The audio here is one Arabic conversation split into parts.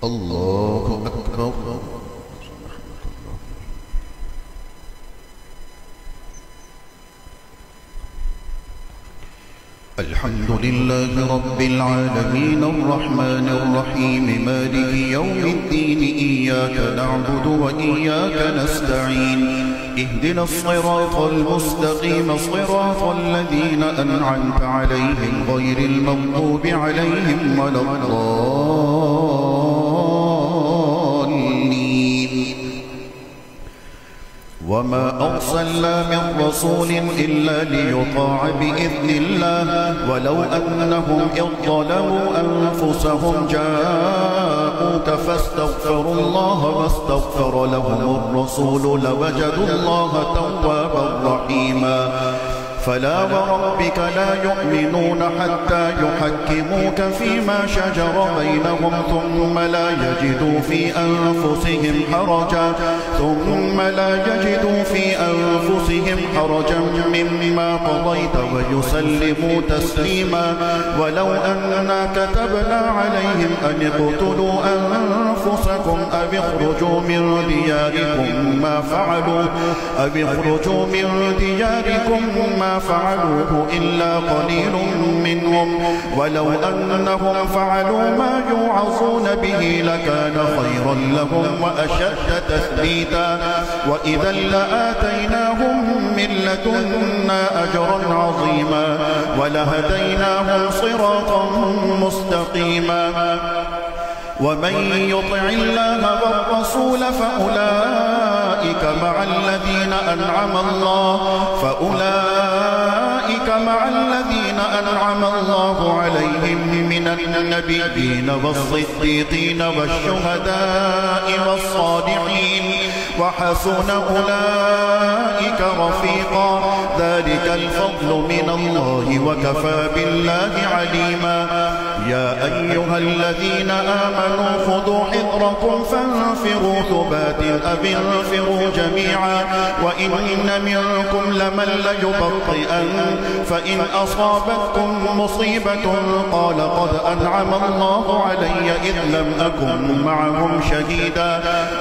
الله أكبر. الحمد لله رب العالمين الرحمن الرحيم مالك يوم الدين إياك نعبد وإياك نستعين اهدنا الصراط المستقيم صراط الذين أنعمت عليهم غير المغضوب عليهم ولا الضالين. وما أرسلنا من رسول إلا ليطاع بإذن الله ولو أنهم إذ ظلموا أنفسهم جاءوك فاستغفروا الله واستغفر لهم الرسول لوجدوا الله توابا رحيما. فلا وربك لا يؤمنون حتى يحكموك فيما شجر بينهم ثم لا يجدوا في أنفسهم حرجا مما قضيت ويسلموا تسليما. ولو أننا كتبنا عليهم أن اقتلوا أنفسكم أو اخرجوا من دياركم ما فعلوه إلا قليل منهم ولو أنهم فعلوا ما يوعظون به لكان خيرا لهم وأشد تثبيتا. وإذا لآتيناهم من لدنا أجرا عظيما ولهديناهم صراطا مستقيما. ومن يطع الله والرسول فأولئك مع الذين أنعم الله عليهم من النبيين والصديقين والشهداء والصالحين وحسن أولئك رفيقا. ذلك الفضل من الله وكفى بالله عليما. يا أيها الذين آمنوا خذوا حذركم فانفروا ثبات أو انفروا جميعا. وإن منكم لمن ليبطئن فإن أصابتكم مصيبة قال قد أنعم الله علي إذ لم أكن معهم شهيدا.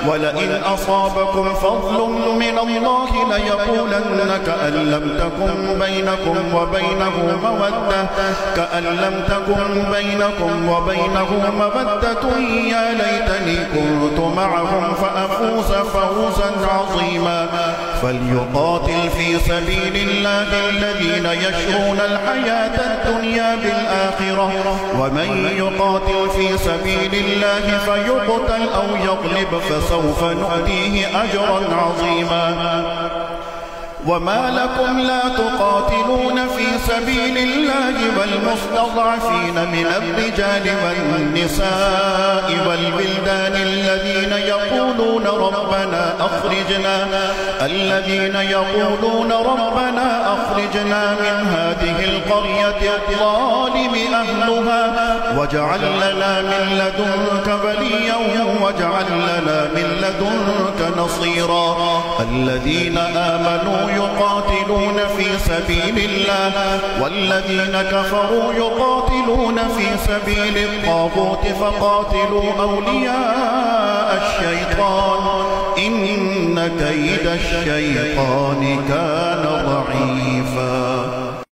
ولئن أصابكم فضل من الله ليقولن كأن لم تكن بينكم وبينه مودة يا ليتني كنت معهم فأفوز فوزا عظيما. فليقاتل في سبيل الله الذين يشرون الحياة الدنيا بالآخرة ومن يقاتل في سبيل الله فيقتل أو يغلب فسوف نؤتيه أجرا عظيما. وما لكم لا تقاتلون في سبيل الله والمستضعفين من الرجال والنساء والولدان الذين يقولون ربنا أخرجنا من هذه القرية الظالم أهلها واجعل لنا من لدنك وليا واجعل لنا من لدنك نصيرا. الذين آمنوا يقاتلون في سبيل الله والذين كفروا يقاتلون في سبيل الطاغوت فقاتلوا أولياء الشيطان إن كيد الشيطان كان ضعيفا.